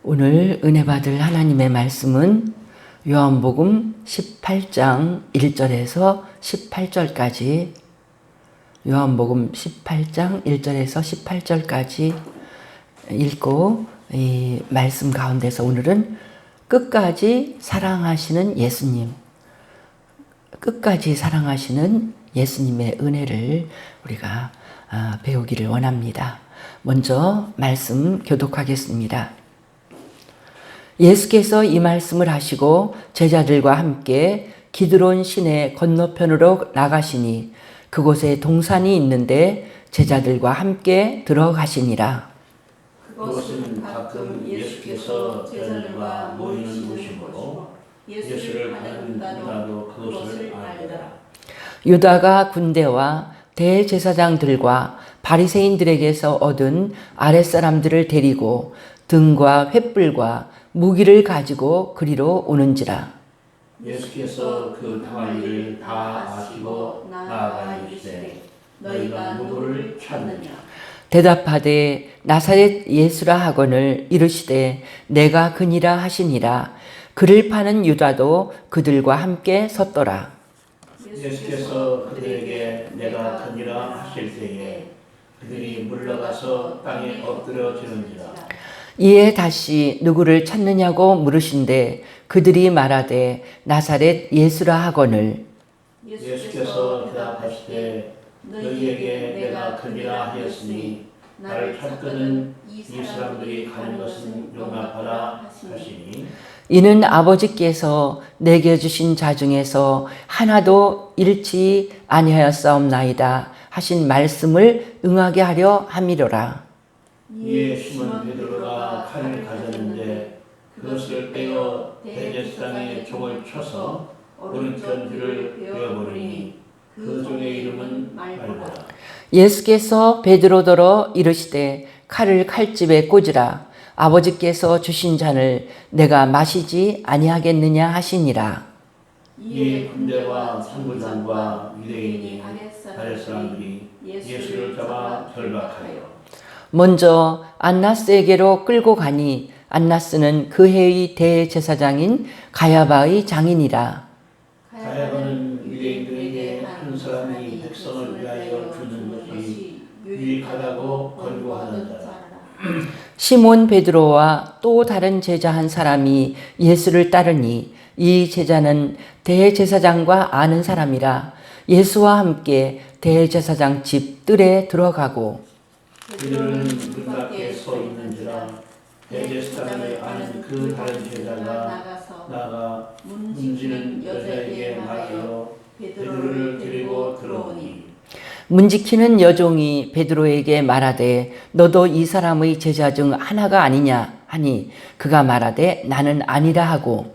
오늘 은혜 받을 하나님의 말씀은 요한복음 18장 1절에서 18절까지 요한복음 18장 1절에서 18절까지 읽고 이 말씀 가운데서 오늘은 끝까지 사랑하시는 예수님, 끝까지 사랑하시는 예수님의 은혜를 우리가 배우기를 원합니다. 먼저 말씀 교독하겠습니다. 예수께서 이 말씀을 하시고 제자들과 함께 기드론 시내 건너편으로 나가시니 그곳에 동산이 있는데 제자들과 함께 들어가시니라. 그것은 가끔 예수께서 제자들과 모이는 곳이므로 예수를 받는 유다도 그것을 알더라. 유다가 군대와 대제사장들과 바리새인들에게서 얻은 아랫사람들을 데리고 등과 횃불과 무기를 가지고 그리로 오는지라. 예수께서 그 당할 일을 다 아시고 나아가 이르시되 너희가 누구를 찾느냐. 대답하되 나사렛 예수라 하거늘 이르시되 내가 그니라 하시니라. 그를 파는 유다도 그들과 함께 섰더라. 예수께서 그들에게 내가 그니라 하실 때에 그들이 물러가서 땅에 엎드려지는지라. 이에 다시 누구를 찾느냐고 물으신데 그들이 말하되 나사렛 예수라 하거늘. 예수께서 대답하시되 너희에게 내가 그니라 하였으니 나를 찾거든 이 사람들이 가는 것은 용납하라 하시니 이는 아버지께서 내게 주신 자 중에서 하나도 잃지 아니하였사옵나이다 하신 말씀을 응하게 하려 함이로라. 이에 시몬 베드로가 칼을 가졌는데 그것을 빼어 대제사장의 종을 쳐서 오른편 귀를 베어버리니 그 종의 이름은 말고라. 예수께서 베드로더러 이르시되 칼을 칼집에 꽂으라. 아버지께서 주신 잔을 내가 마시지 아니하겠느냐 하시니라. 이에 군대와 상부장과 유대인이 아랫사람들이 예수를 잡아 결박하여 먼저 안나스에게로 끌고 가니 안나스는 그 해의 대제사장인 가야바의 장인이라. 가야바는 유대인들에게 한 사람이 백성을 위하여 주는 것이 유익하다고 권고하는 자라. 시몬 베드로와 또 다른 제자 한 사람이 예수를 따르니 이 제자는 대제사장과 아는 사람이라. 예수와 함께 대제사장 집 뜰에 들어가고 그들은 문 밖에 서 있는지라. 대제사장을 아는 그 다른 제자가 나가 문지는 여자에게 말하여 베드로를 데리고 들어오니 문 지키는 여종이 베드로에게 말하되 너도 이 사람의 제자 중 하나가 아니냐 하니 그가 말하되 나는 아니라 하고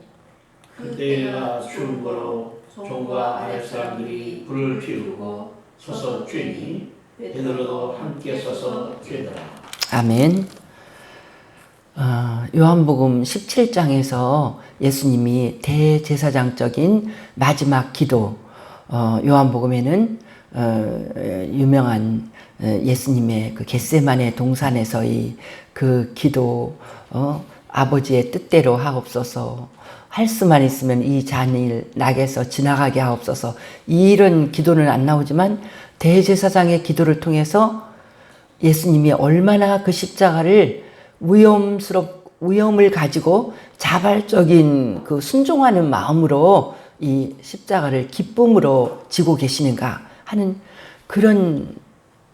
그때가 추운 거로 종과 아랫사람들이 불을 피우고 서서 쬐니 베드로도 함께 서서 쬐더라. 아멘. 요한복음 17장에서 예수님이 대제사장적인 마지막 기도, 요한복음에는 유명한 예수님의 그 겟세마네 동산에서의 그 기도, 아버지의 뜻대로 하옵소서, 할 수만 있으면 이 잔을 낙에서 지나가게 하옵소서, 이런 기도는 안 나오지만 대제사장의 기도를 통해서 예수님이 얼마나 그 십자가를 위험을 가지고 자발적인 그 순종하는 마음으로 이 십자가를 기쁨으로 지고 계시는가 하는 그런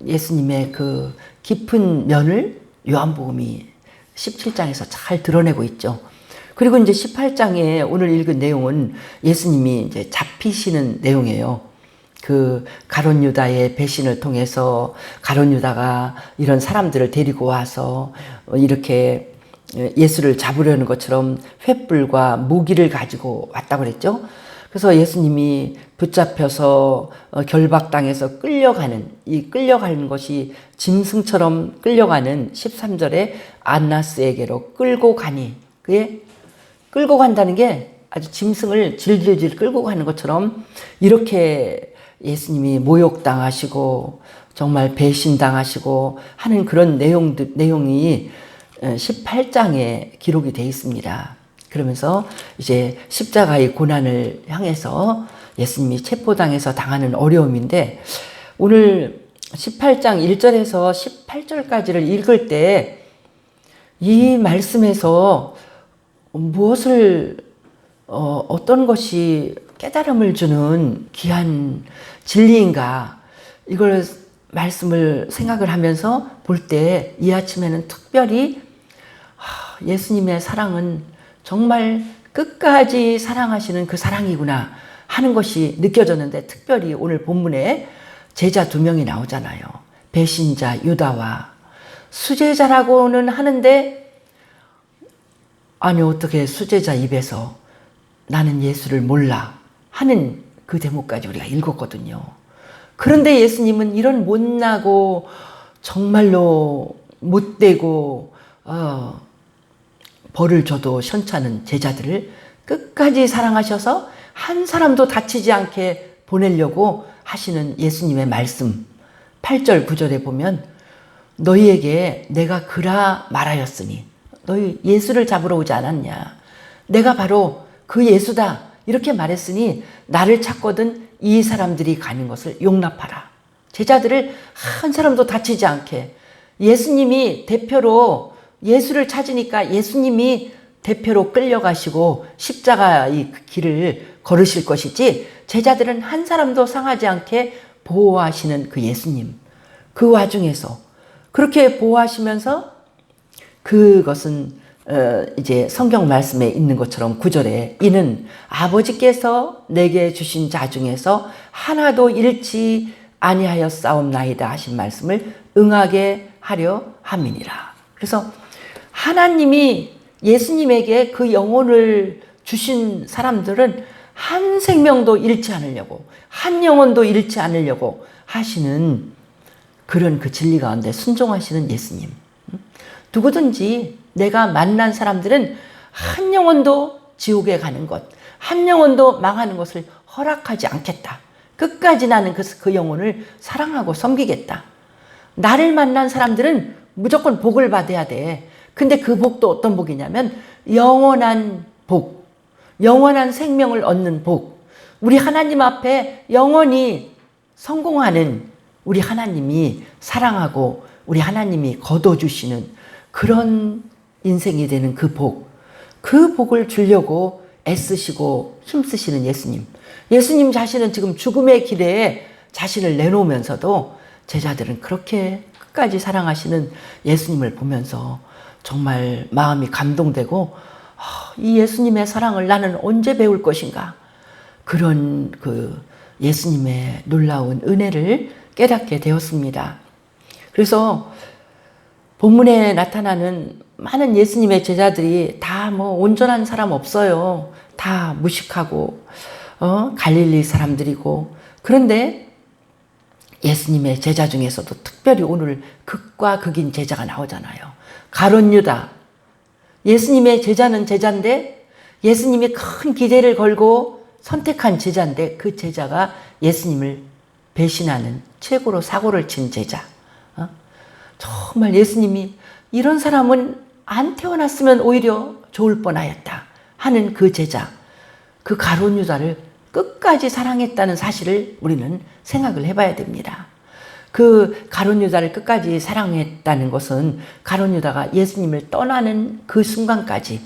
예수님의 그 깊은 면을 요한복음이 17장에서 잘 드러내고 있죠. 그리고 이제 18장에 오늘 읽은 내용은 예수님이 이제 잡히시는 내용이에요. 그 가룟 유다의 배신을 통해서 가룟 유다가 이런 사람들을 데리고 와서 이렇게 예수를 잡으려는 것처럼 횃불과 무기를 가지고 왔다고 그랬죠. 그래서 예수님이 붙잡혀서 결박당해서 끌려가는 것이 짐승처럼 끌려가는 13절에 안나스에게로 끌고 가니, 그게 끌고 간다는 게 아주 짐승을 질질질 끌고 가는 것처럼 이렇게 예수님이 모욕당하시고 정말 배신당하시고 하는 그런 내용이 18장에 기록이 되어 있습니다. 그러면서 이제 십자가의 고난을 향해서 예수님이 체포당해서 당하는 어려움인데, 오늘 18장 1절에서 18절까지를 읽을 때 이 말씀에서 무엇을 어떤 것이 깨달음을 주는 귀한 진리인가, 이걸 말씀을 생각을 하면서 볼 때 이 아침에는 특별히 예수님의 사랑은 정말 끝까지 사랑하시는 그 사랑이구나 하는 것이 느껴졌는데, 특별히 오늘 본문에 제자 2명이 나오잖아요. 배신자 유다와 수제자라고는 하는데, 아니 어떻게 수제자 입에서 나는 예수를 몰라 하는 그 대목까지 우리가 읽었거든요. 그런데 예수님은 이런 못나고 정말로 못되고 벌을 줘도 현찮은 제자들을 끝까지 사랑하셔서 한 사람도 다치지 않게 보내려고 하시는 예수님의 말씀, 8절 9절에 보면 너희에게 내가 그라 말하였으니, 너희 예수를 잡으러 오지 않았냐, 내가 바로 그 예수다 이렇게 말했으니 나를 찾거든 이 사람들이 가는 것을 용납하라. 제자들을 한 사람도 다치지 않게, 예수님이 대표로 예수를 찾으니까 예수님이 대표로 끌려가시고 십자가의 길을 걸으실 것이지, 제자들은 한 사람도 상하지 않게 보호하시는 그 예수님, 그 와중에서 그렇게 보호하시면서, 그것은 이제 성경 말씀에 있는 것처럼 9절에 이는 아버지께서 내게 주신 자 중에서 하나도 잃지 아니하였사옵나이다 하신 말씀을 응하게 하려 함이니라. 그래서 하나님이 예수님에게 그 영혼을 주신 사람들은 한 생명도 잃지 않으려고, 한 영혼도 잃지 않으려고 하시는 그런 그 진리 가운데 순종하시는 예수님. 누구든지 내가 만난 사람들은 한 영혼도 지옥에 가는 것, 한 영혼도 망하는 것을 허락하지 않겠다. 끝까지 나는 그 영혼을 사랑하고 섬기겠다. 나를 만난 사람들은 무조건 복을 받아야 돼. 근데 그 복도 어떤 복이냐면 영원한 복, 영원한 생명을 얻는 복, 우리 하나님 앞에 영원히 성공하는 우리 하나님이 사랑하고 우리 하나님이 거둬주시는 그런 인생이 되는 그 복, 그 복을 주려고 애쓰시고 힘쓰시는 예수님. 예수님 자신은 지금 죽음의 길에 자신을 내놓으면서도 제자들은 그렇게 끝까지 사랑하시는 예수님을 보면서 정말 마음이 감동되고, 이 예수님의 사랑을 나는 언제 배울 것인가, 그런 그 예수님의 놀라운 은혜를 깨닫게 되었습니다. 그래서 본문에 나타나는 많은 예수님의 제자들이 다 뭐 온전한 사람 없어요. 다 무식하고 갈릴리 사람들이고, 그런데 예수님의 제자 중에서도 특별히 오늘 극과 극인 제자가 나오잖아요. 가룟 유다. 예수님의 제자는 제자인데, 예수님이 큰 기대를 걸고 선택한 제자인데, 그 제자가 예수님을 배신하는, 최고로 사고를 친 제자. 정말 예수님이 이런 사람은 안 태어났으면 오히려 좋을 뻔하였다 하는 그 제자, 그 가룟 유다를 끝까지 사랑했다는 사실을 우리는 생각을 해봐야 됩니다. 그 가룟 유다를 끝까지 사랑했다는 것은 가룟 유다가 예수님을 떠나는 그 순간까지,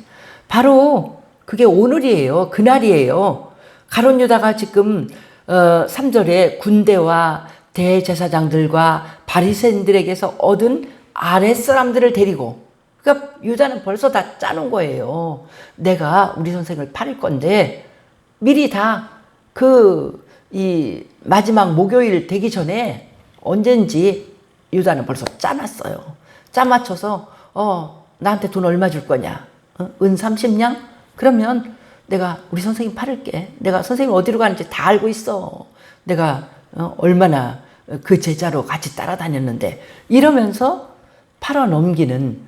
바로 그게 오늘이에요. 그날이에요. 가룟 유다가 지금 3절에 군대와 대제사장들과 바리새인들에게서 얻은 아랫사람들을 데리고, 그러니까 유다는 벌써 다 짜놓은 거예요. 내가 우리 선생을 팔을 건데 미리 다 이 마지막 목요일 되기 전에 언젠지 유다는 벌써 짜놨어요. 짜 맞춰서 나한테 돈 얼마 줄 거냐? 은 30냥? 그러면 내가 우리 선생님 팔을게. 내가 선생님 어디로 가는지 다 알고 있어. 내가 얼마나 그 제자로 같이 따라다녔는데, 이러면서 팔아 넘기는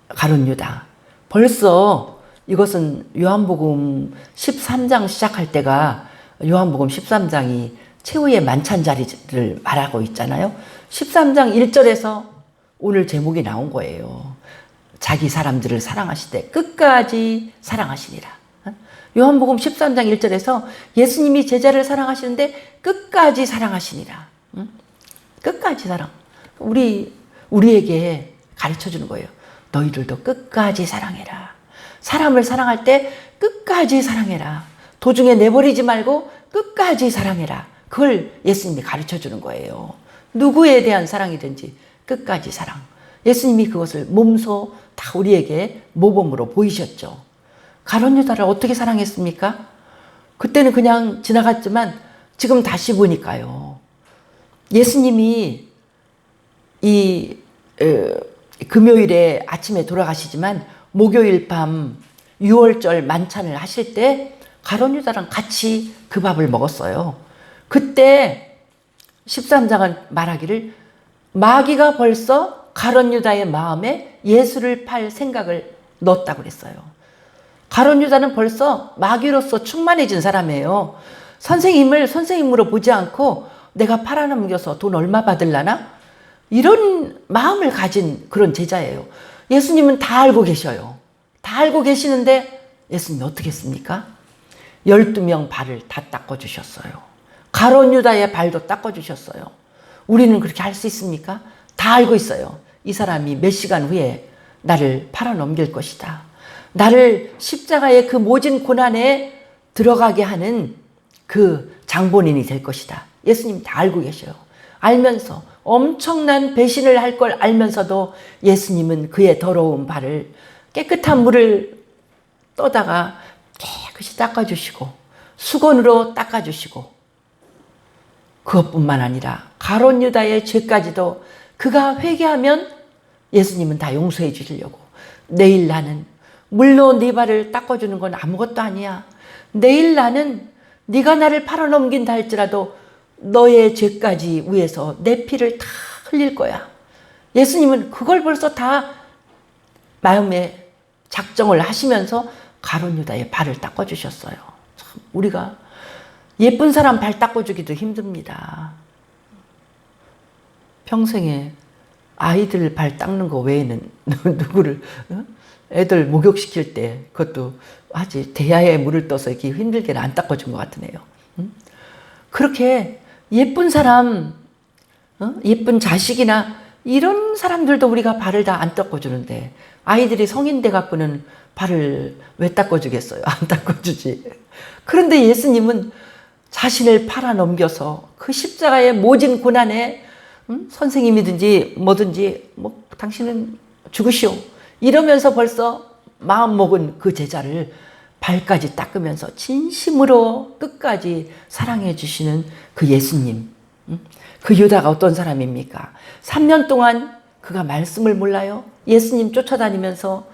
가룟 유다. 벌써 이것은 요한복음 13장 시작할 때가 요한복음 13장이 최후의 만찬자리를 말하고 있잖아요. 13장 1절에서 오늘 제목이 나온 거예요. 자기 사람들을 사랑하시되 끝까지 사랑하시니라. 요한복음 13장 1절에서 예수님이 제자를 사랑하시는데 끝까지 사랑하시니라. 끝까지 사랑. 우리에게 가르쳐 주는 거예요. 너희들도 끝까지 사랑해라. 사람을 사랑할 때 끝까지 사랑해라. 도중에 내버리지 말고 끝까지 사랑해라. 그걸 예수님이 가르쳐 주는 거예요. 누구에 대한 사랑이든지 끝까지 사랑. 예수님이 그것을 몸소 다 우리에게 모범으로 보이셨죠. 가룟 유다를 어떻게 사랑했습니까? 그때는 그냥 지나갔지만 지금 다시 보니까요. 예수님이 금요일에 아침에 돌아가시지만 목요일 밤 유월절 만찬을 하실 때 가룟 유다랑 같이 그 밥을 먹었어요. 그때 13장은 말하기를 마귀가 벌써 가룟 유다의 마음에 예수를 팔 생각을 넣었다고 그랬어요. 가룟 유다는 벌써 마귀로서 충만해진 사람이에요. 선생님을 선생님으로 보지 않고 내가 팔아넘겨서 돈 얼마 받을라나? 이런 마음을 가진 그런 제자예요. 예수님은 다 알고 계셔요. 다 알고 계시는데 예수님이 어떻게 했습니까? 12명 발을 다 닦아주셨어요. 가룟 유다의 발도 닦아주셨어요. 우리는 그렇게 할 수 있습니까? 다 알고 있어요. 이 사람이 몇 시간 후에 나를 팔아넘길 것이다. 나를 십자가의 그 모진 고난에 들어가게 하는 그 장본인이 될 것이다. 예수님 다 알고 계셔요. 알면서 엄청난 배신을 할 걸 알면서도 예수님은 그의 더러운 발을 깨끗한 물을 떠다가 깨끗이 닦아주시고 수건으로 닦아주시고 그것뿐만 아니라 가룟 유다의 죄까지도 그가 회개하면 예수님은 다 용서해 주시려고 내일 나는 물로 네 발을 닦아주는 건 아무것도 아니야. 내일 나는 네가 나를 팔아넘긴다 할지라도 너의 죄까지 위해서 내 피를 다 흘릴 거야. 예수님은 그걸 벌써 다 마음에 작정을 하시면서 가룟 유다의 발을 닦아주셨어요. 참 우리가 예쁜 사람 발 닦아주기도 힘듭니다. 평생에 아이들 발 닦는 거 외에는 누구를 애들 목욕시킬 때 그것도 하지 대야에 물을 떠서 이렇게 힘들게는 안 닦아준 것 같으네요. 그렇게 예쁜 사람, 예쁜 자식이나 이런 사람들도 우리가 발을 다 안 닦아주는데 아이들이 성인 돼 갖고는 발을 왜 닦아주겠어요? 안 닦아주지. 그런데 예수님은 자신을 팔아넘겨서 그 십자가의 모진 고난에 선생님이든지 뭐든지 뭐 당신은 죽으시오. 이러면서 벌써 마음먹은 그 제자를 발까지 닦으면서 진심으로 끝까지 사랑해 주시는 그 예수님. 그 유다가 어떤 사람입니까? 3년 동안 그가 말씀을 몰라요. 예수님 쫓아다니면서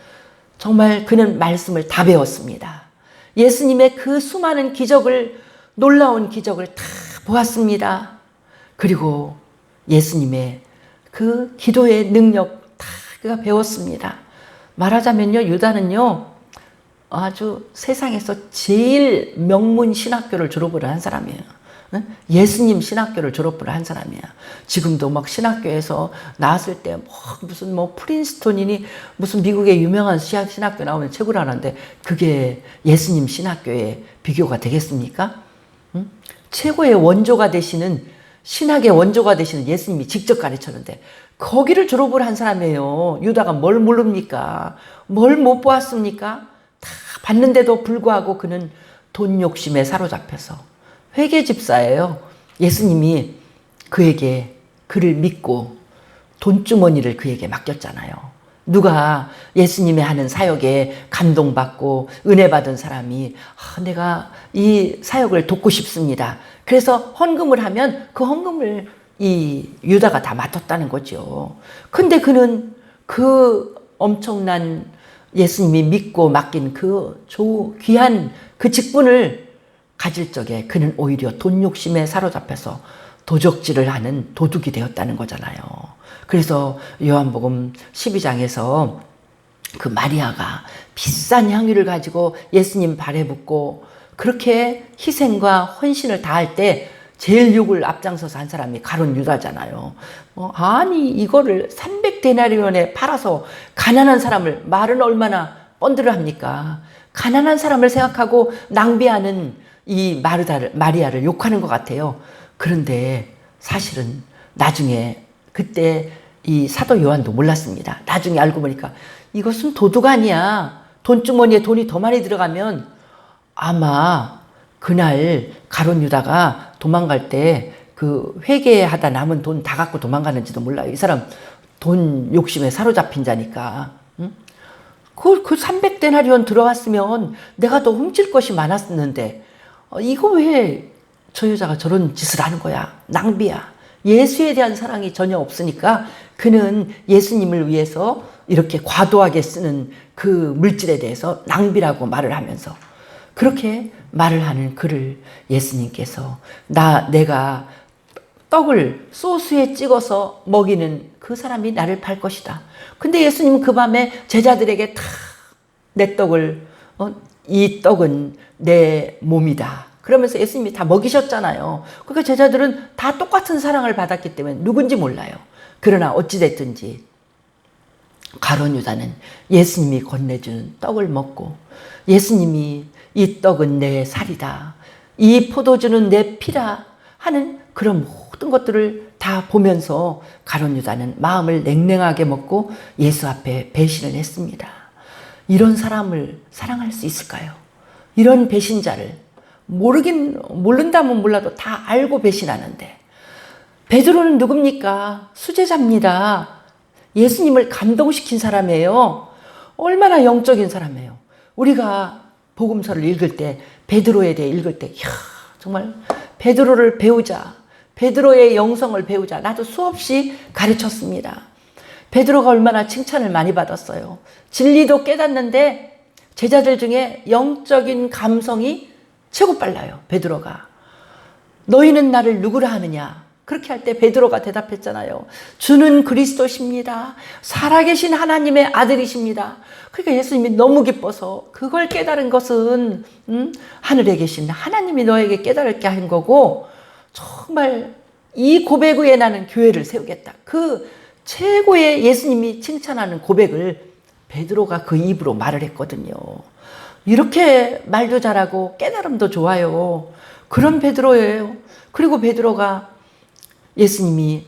정말 그는 말씀을 다 배웠습니다. 예수님의 그 수많은 기적을 놀라운 기적을 다 보았습니다. 그리고 예수님의 그 기도의 능력 다 그가 배웠습니다. 말하자면요, 유다는요, 아주 세상에서 제일 명문 신학교를 졸업을 한 사람이에요. 예수님 신학교를 졸업을 한 사람이야. 지금도 막 신학교에서 나왔을 때 무슨 프린스톤이니 무슨 미국의 유명한 신학교 나오면 최고라는데 그게 예수님 신학교의 비교가 되겠습니까? 최고의 원조가 되시는 신학의 원조가 되시는 예수님이 직접 가르쳤는데 거기를 졸업을 한 사람이에요. 유다가 뭘 모릅니까? 뭘 못 보았습니까? 다 봤는데도 불구하고 그는 돈 욕심에 사로잡혀서 회계 집사예요. 예수님이 그에게 그를 믿고 돈주머니를 그에게 맡겼잖아요. 누가 예수님이 하는 사역에 감동받고 은혜 받은 사람이 내가 이 사역을 돕고 싶습니다. 그래서 헌금을 하면 그 헌금을 이 유다가 다 맡았다는 거죠. 근데 그는 그 엄청난 예수님이 믿고 맡긴 그 귀한 그 직분을 가질 적에 그는 오히려 돈 욕심에 사로잡혀서 도적질을 하는 도둑이 되었다는 거잖아요. 그래서 요한복음 12장에서 그 마리아가 비싼 향유를 가지고 예수님 발에 붓고 그렇게 희생과 헌신을 다할 때 제일 욕을 앞장서서 한 사람이 가룟 유다잖아요. 아니 이거를 300데나리온에 팔아서 가난한 사람을, 말은 얼마나 뻔들을 합니까? 가난한 사람을 생각하고 낭비하는 이 마리아를 욕하는 것 같아요. 그런데 사실은 나중에 그때 이 사도 요한도 몰랐습니다. 나중에 알고 보니까 이것은 도둑 아니야. 돈주머니에 돈이 더 많이 들어가면 아마 그날 가룟 유다가 도망갈 때 그 회개하다 남은 돈 다 갖고 도망가는지도 몰라요. 이 사람 돈 욕심에 사로잡힌 자니까. 응? 그 300데나리온 들어왔으면 내가 더 훔칠 것이 많았는데 이거 왜 저 여자가 저런 짓을 하는 거야? 낭비야. 예수에 대한 사랑이 전혀 없으니까 그는 예수님을 위해서 이렇게 과도하게 쓰는 그 물질에 대해서 낭비라고 말을 하면서 그렇게 말을 하는 그를 예수님께서 내가 떡을 소스에 찍어서 먹이는 그 사람이 나를 팔 것이다. 근데 예수님은 그 밤에 제자들에게 다 내 떡을 이 떡은 내 몸이다. 그러면서 예수님이 다 먹이셨잖아요. 그러니까 제자들은 다 똑같은 사랑을 받았기 때문에 누군지 몰라요. 그러나 어찌됐든지 가룟 유다는 예수님이 건네주는 떡을 먹고 예수님이 이 떡은 내 살이다. 이 포도주는 내 피다 하는 그런 모든 것들을 다 보면서 가룟 유다는 마음을 냉랭하게 먹고 예수 앞에 배신을 했습니다. 이런 사람을 사랑할 수 있을까요? 이런 배신자를 모른다면 몰라도 다 알고 배신하는데 베드로는 누굽니까? 수제자입니다. 예수님을 감동시킨 사람이에요. 얼마나 영적인 사람이에요. 우리가 복음서를 읽을 때 베드로에 대해 읽을 때 정말 베드로를 배우자. 베드로의 영성을 배우자. 나도 수없이 가르쳤습니다. 베드로가 얼마나 칭찬을 많이 받았어요. 진리도 깨닫는데 제자들 중에 영적인 감성이 최고 빨라요. 베드로가. 너희는 나를 누구라 하느냐? 그렇게 할 때 베드로가 대답했잖아요. 주는 그리스도십니다. 살아계신 하나님의 아들이십니다. 그러니까 예수님이 너무 기뻐서 그걸 깨달은 것은 하늘에 계신 하나님이 너에게 깨달게 한 거고 정말 이 고백 위에 나는 교회를 세우겠다. 그 최고의 예수님이 칭찬하는 고백을 베드로가 그 입으로 말을 했거든요. 이렇게 말도 잘하고 깨달음도 좋아요. 그런 베드로예요. 그리고 베드로가 예수님이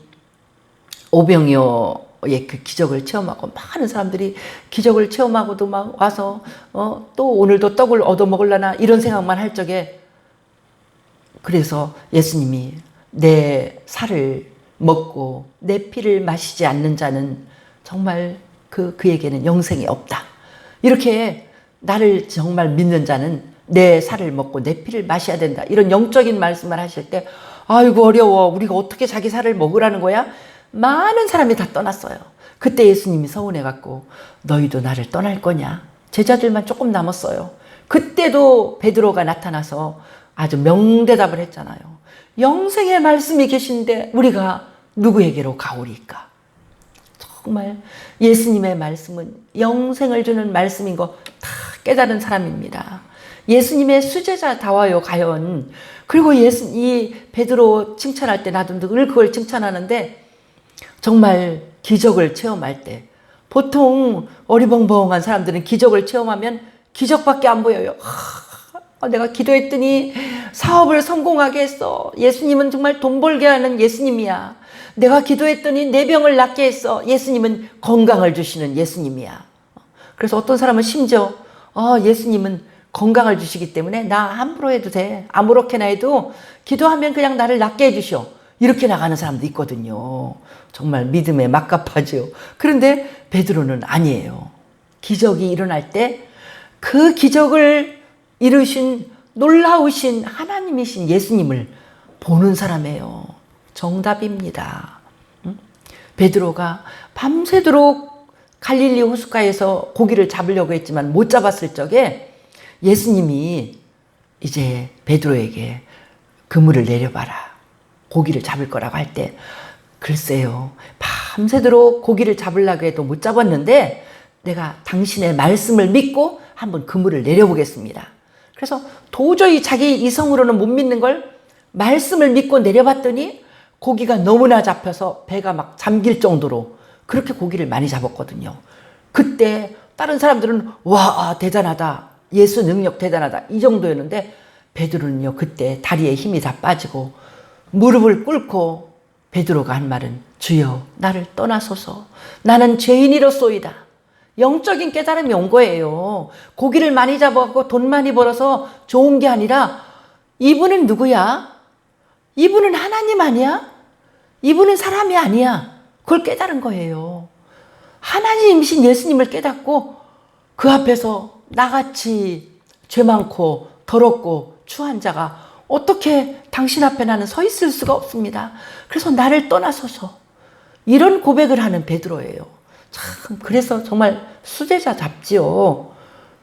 오병이어의 그 기적을 체험하고 많은 사람들이 기적을 체험하고도 막 와서 또 오늘도 떡을 얻어 먹으려나 이런 생각만 할 적에 그래서 예수님이 내 살을 먹고 내 피를 마시지 않는 자는 정말 그에게는 영생이 없다. 이렇게 나를 정말 믿는 자는 내 살을 먹고 내 피를 마셔야 된다. 이런 영적인 말씀을 하실 때 아이고 어려워. 우리가 어떻게 자기 살을 먹으라는 거야? 많은 사람이 다 떠났어요. 그때 예수님이 서운해갖고 너희도 나를 떠날 거냐? 제자들만 조금 남았어요. 그때도 베드로가 나타나서 아주 명대답을 했잖아요. 영생의 말씀이 계신데 우리가 누구에게로 가오리까? 정말 예수님의 말씀은 영생을 주는 말씀인 거 다 깨달은 사람입니다. 예수님의 수제자다워요 과연. 그리고 이 베드로 칭찬할 때 나도 늘 그걸 칭찬하는데 정말 기적을 체험할 때 보통 어리벙벙한 사람들은 기적을 체험하면 기적밖에 안 보여요. 내가 기도했더니 사업을 성공하게 했어. 예수님은 정말 돈 벌게 하는 예수님이야. 내가 기도했더니 내 병을 낫게 했어. 예수님은 건강을 주시는 예수님이야. 그래서 어떤 사람은 심지어 예수님은 건강을 주시기 때문에 나 함부로 해도 돼. 아무렇게나 해도 기도하면 그냥 나를 낫게 해주시오. 이렇게 나가는 사람도 있거든요. 정말 믿음에 막갑하죠. 그런데 베드로는 아니에요. 기적이 일어날 때 그 기적을 이루신 놀라우신 하나님이신 예수님을 보는 사람이에요. 정답입니다. 베드로가 밤새도록 갈릴리 호숫가에서 고기를 잡으려고 했지만 못 잡았을 적에 예수님이 이제 베드로에게 그물을 내려봐라. 고기를 잡을 거라고 할 때 글쎄요. 밤새도록 고기를 잡으려고 해도 못 잡았는데 내가 당신의 말씀을 믿고 한번 그물을 내려보겠습니다. 그래서 도저히 자기 이성으로는 못 믿는 걸 말씀을 믿고 내려봤더니 고기가 너무나 잡혀서 배가 막 잠길 정도로 그렇게 고기를 많이 잡았거든요. 그때 다른 사람들은 와 대단하다, 예수 능력 대단하다 이 정도였는데 베드로는요 그때 다리에 힘이 다 빠지고 무릎을 꿇고 베드로가 한 말은 주여 나를 떠나소서 나는 죄인이로소이다. 영적인 깨달음이 온 거예요. 고기를 많이 잡아갖고 돈 많이 벌어서 좋은 게 아니라 이분은 누구야? 이분은 하나님 아니야? 이분은 사람이 아니야. 그걸 깨달은 거예요. 하나님이신 예수님을 깨닫고 그 앞에서 나같이 죄 많고 더럽고 추한 자가 어떻게 당신 앞에 나는 서 있을 수가 없습니다. 그래서 나를 떠나소서. 이런 고백을 하는 베드로예요. 참 그래서 정말 수제자답지요.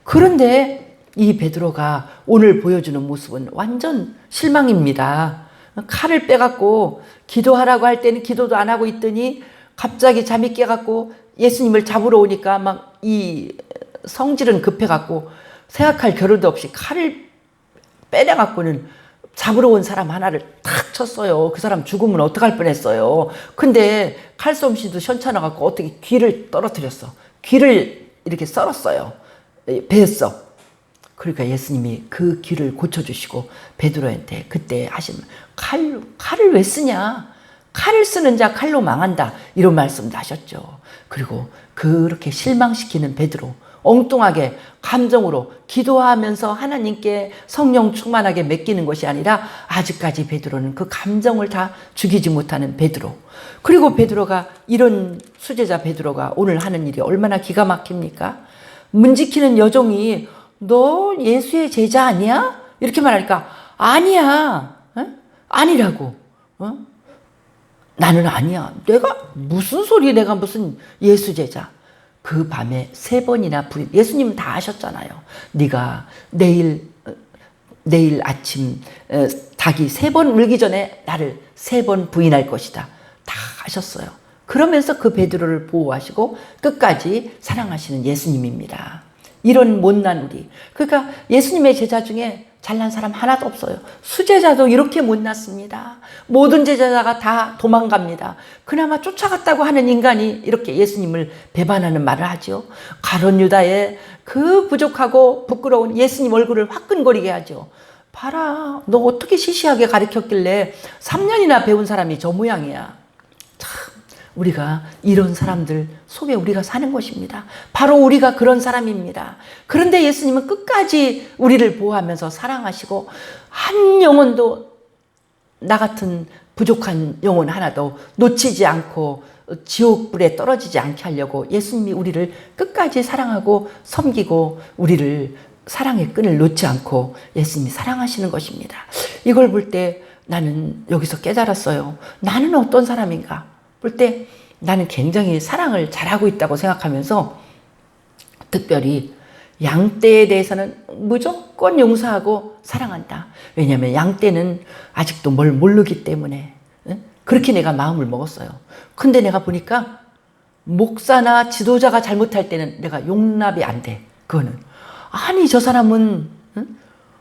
그런데 이 베드로가 오늘 보여주는 모습은 완전 실망입니다. 칼을 빼갖고 기도하라고 할 때는 기도도 안 하고 있더니 갑자기 잠이 깨갖고 예수님을 잡으러 오니까 막 이 성질은 급해갖고 생각할 겨를도 없이 칼을 빼내갖고는 잡으러 온 사람 하나를 탁 쳤어요. 그 사람 죽으면 어떡할 뻔했어요. 근데 칼솜씨도 현찮아갖고 어떻게 귀를 떨어뜨렸어. 귀를 이렇게 썰었어요. 베었어. 그러니까 예수님이 그 귀를 고쳐주시고 베드로한테 그때 하신 칼을 왜 쓰냐. 칼을 쓰는 자 칼로 망한다. 이런 말씀도 하셨죠. 그리고 그렇게 실망시키는 베드로 엉뚱하게 감정으로 기도하면서 하나님께 성령 충만하게 맡기는 것이 아니라 아직까지 베드로는 그 감정을 다 죽이지 못하는 베드로. 그리고 베드로가 이런 수제자 베드로가 오늘 하는 일이 얼마나 기가 막힙니까? 문 지키는 여종이 너 예수의 제자 아니야? 이렇게 말하니까 아니야. 어? 아니라고. 어? 나는 아니야. 내가 무슨 소리 내가 무슨 예수 제자. 그 밤에 3번이나 부인. 예수님은 다 아셨잖아요. 네가 내일 아침 닭이 3번 울기 전에 나를 3번 부인할 것이다. 다 아셨어요. 그러면서 그 베드로를 보호하시고 끝까지 사랑하시는 예수님입니다. 이런 못난 우리. 그러니까 예수님의 제자 중에 잘난 사람 하나도 없어요. 수제자도 이렇게 못났습니다. 모든 제자가 다 도망갑니다. 그나마 쫓아갔다고 하는 인간이 이렇게 예수님을 배반하는 말을 하죠. 가룟 유다의 그 부족하고 부끄러운 예수님 얼굴을 화끈거리게 하죠. 봐라, 너 어떻게 시시하게 가르쳤길래 3년이나 배운 사람이 저 모양이야. 참, 우리가 이런 사람들 속에 우리가 사는 것입니다. 바로 우리가 그런 사람입니다. 그런데 예수님은 끝까지 우리를 보호하면서 사랑하시고 한 영혼도 나 같은 부족한 영혼 하나도 놓치지 않고 지옥불에 떨어지지 않게 하려고 예수님이 우리를 끝까지 사랑하고 섬기고 우리를 사랑의 끈을 놓지 않고 예수님이 사랑하시는 것입니다. 이걸 볼 때 나는 여기서 깨달았어요. 나는 어떤 사람인가? 볼 때 나는 굉장히 사랑을 잘하고 있다고 생각하면서 특별히 양떼에 대해서는 무조건 용서하고 사랑한다. 왜냐하면 양떼는 아직도 뭘 모르기 때문에 그렇게 내가 마음을 먹었어요. 근데 내가 보니까 목사나 지도자가 잘못할 때는 내가 용납이 안 돼. 그거는 아니 저 사람은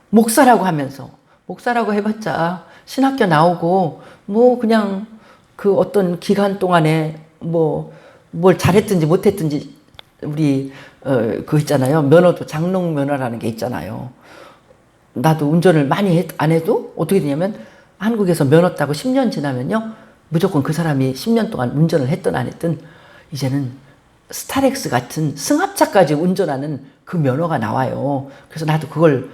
목사라고 하면서 목사라고 해봤자 신학교 나오고 뭐 그냥 그 어떤 기간 동안에 뭐 뭘 잘했든지 못했든지 우리 그 있잖아요. 면허도 장롱 면허라는 게 있잖아요. 나도 운전을 많이 안 해도 어떻게 되냐면 한국에서 면허 따고 10년 지나면요. 무조건 그 사람이 10년 동안 운전을 했든 안 했든 이제는 스타렉스 같은 승합차까지 운전하는 그 면허가 나와요. 그래서 나도 그걸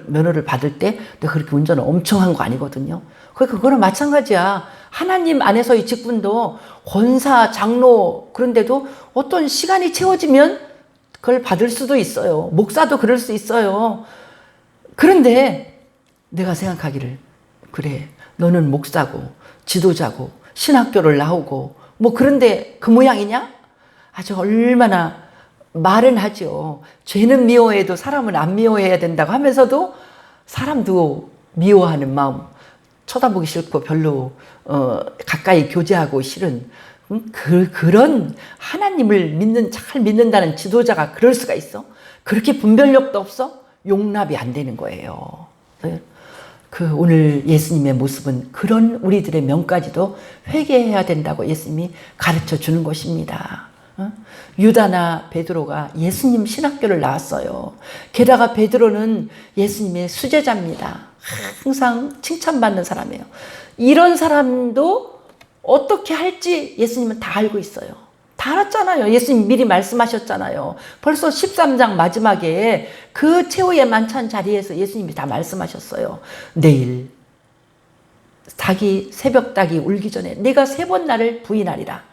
면허를 받을 때 내가 그렇게 운전을 엄청 한 거 아니거든요. 그거는 마찬가지야. 하나님 안에서의 직분도 권사, 장로 그런데도 어떤 시간이 채워지면 그걸 받을 수도 있어요. 목사도 그럴 수 있어요. 그런데 내가 생각하기를 그래 너는 목사고 지도자고 신학교를 나오고 뭐 그런데 그 모양이냐? 아주 얼마나 말은 하죠. 죄는 미워해도 사람은 안 미워해야 된다고 하면서도 사람도 미워하는 마음 쳐다보기 싫고 별로 가까이 교제하고 싫은 그런 하나님을 잘 믿는다는 지도자가 그럴 수가 있어? 그렇게 분별력도 없어? 용납이 안 되는 거예요. 그 오늘 예수님의 모습은 그런 우리들의 명까지도 회개해야 된다고 예수님이 가르쳐 주는 것입니다. 유다나 베드로가 예수님 신학교를 나왔어요. 게다가 베드로는 예수님의 수제자입니다. 항상 칭찬받는 사람이에요. 이런 사람도 어떻게 할지 예수님은 다 알고 있어요. 다 알았잖아요. 예수님 미리 말씀하셨잖아요. 벌써 13장 마지막에 그 최후의 만찬 자리에서 예수님이 다 말씀하셨어요. 내일 닭이 새벽 닭이 울기 전에 내가 3번 나를 부인하리라.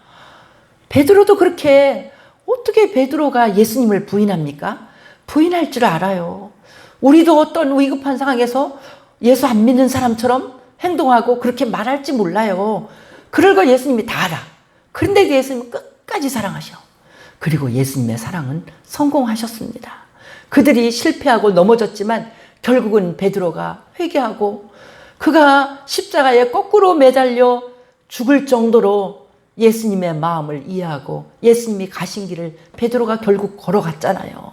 베드로도 그렇게, 어떻게 베드로가 예수님을 부인합니까? 부인할 줄 알아요. 우리도 어떤 위급한 상황에서 예수 안 믿는 사람처럼 행동하고 그렇게 말할지 몰라요. 그럴 걸 예수님이 다 알아. 그런데 예수님은 끝까지 사랑하셔. 그리고 예수님의 사랑은 성공하셨습니다. 그들이 실패하고 넘어졌지만 결국은 베드로가 회개하고 그가 십자가에 거꾸로 매달려 죽을 정도로 예수님의 마음을 이해하고 예수님이 가신 길을 베드로가 결국 걸어갔잖아요.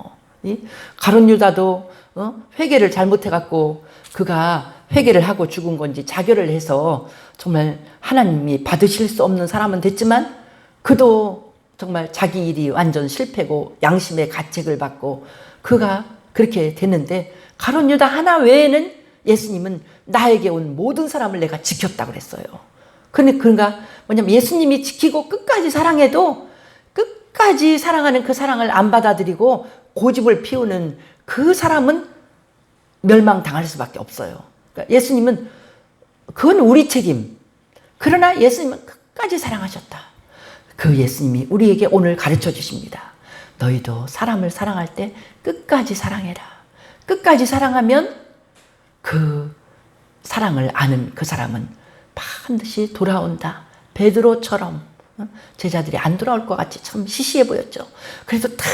가룟 유다도 회개를 잘못해갖고 그가 회개를 하고 죽은 건지 자결을 해서 정말 하나님이 받으실 수 없는 사람은 됐지만 그도 정말 자기 일이 완전 실패고 양심의 가책을 받고 그가 그렇게 됐는데, 가룟 유다 하나 외에는 예수님은 나에게 온 모든 사람을 내가 지켰다고 그랬어요. 근데 그런가 뭐냐면 예수님이 지키고 끝까지 사랑해도 끝까지 사랑하는 그 사랑을 안 받아들이고 고집을 피우는 그 사람은 멸망당할 수밖에 없어요. 그러니까 예수님은 그건 우리 책임. 그러나 예수님은 끝까지 사랑하셨다. 그 예수님이 우리에게 오늘 가르쳐 주십니다. 너희도 사람을 사랑할 때 끝까지 사랑해라. 끝까지 사랑하면 그 사랑을 아는 그 사람은 반드시 돌아온다. 베드로처럼 제자들이 안 돌아올 것 같이 참 시시해 보였죠. 그래서 다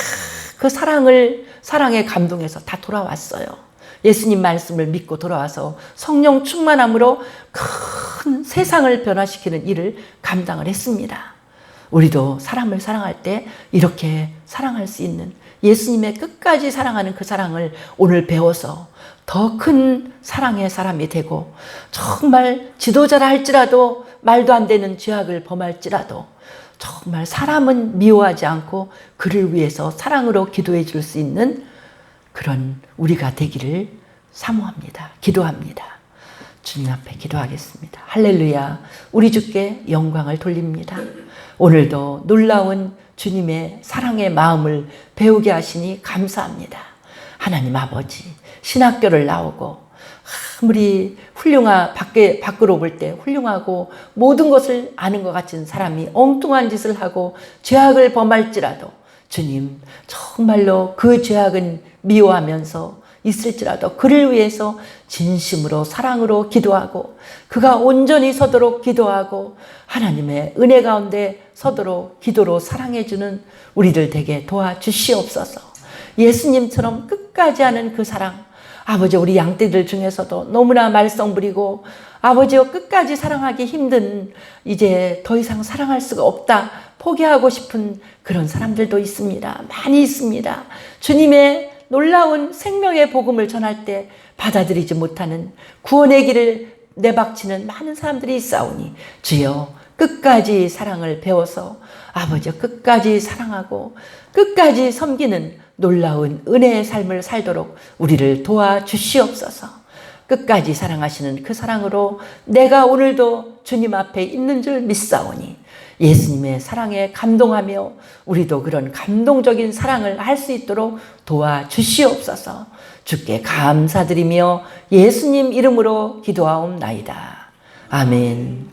그 사랑에 감동해서 다 돌아왔어요. 예수님 말씀을 믿고 돌아와서 성령 충만함으로 큰 세상을 변화시키는 일을 감당을 했습니다. 우리도 사람을 사랑할 때 이렇게 사랑할 수 있는, 예수님의 끝까지 사랑하는 그 사랑을 오늘 배워서 더 큰 사랑의 사람이 되고, 정말 지도자라 할지라도 말도 안 되는 죄악을 범할지라도 정말 사람은 미워하지 않고 그를 위해서 사랑으로 기도해 줄 수 있는 그런 우리가 되기를 사모합니다. 기도합니다. 주님 앞에 기도하겠습니다. 할렐루야. 우리 주께 영광을 돌립니다. 오늘도 놀라운 주님의 사랑의 마음을 배우게 하시니 감사합니다. 하나님 아버지, 신학교를 나오고 아무리 밖으로 볼 때 훌륭하고 모든 것을 아는 것 같은 사람이 엉뚱한 짓을 하고 죄악을 범할지라도 주님, 정말로 그 죄악은 미워하면서 있을지라도 그를 위해서 진심으로 사랑으로 기도하고 그가 온전히 서도록 기도하고 하나님의 은혜 가운데 서도록 기도로 사랑해주는 우리들 되게 도와주시옵소서. 예수님처럼 끝까지 하는 그 사랑, 아버지, 우리 양떼들 중에서도 너무나 말썽 부리고 아버지와 끝까지 사랑하기 힘든, 이제 더 이상 사랑할 수가 없다 포기하고 싶은 그런 사람들도 있습니다. 많이 있습니다. 주님의 놀라운 생명의 복음을 전할 때 받아들이지 못하는, 구원의 길을 내박치는 많은 사람들이 있사오니 주여 끝까지 사랑을 배워서 아버지 끝까지 사랑하고 끝까지 섬기는 놀라운 은혜의 삶을 살도록 우리를 도와주시옵소서. 끝까지 사랑하시는 그 사랑으로 내가 오늘도 주님 앞에 있는 줄 믿사오니 예수님의 사랑에 감동하며 우리도 그런 감동적인 사랑을 할 수 있도록 도와주시옵소서. 주께 감사드리며 예수님 이름으로 기도하옵나이다. 아멘.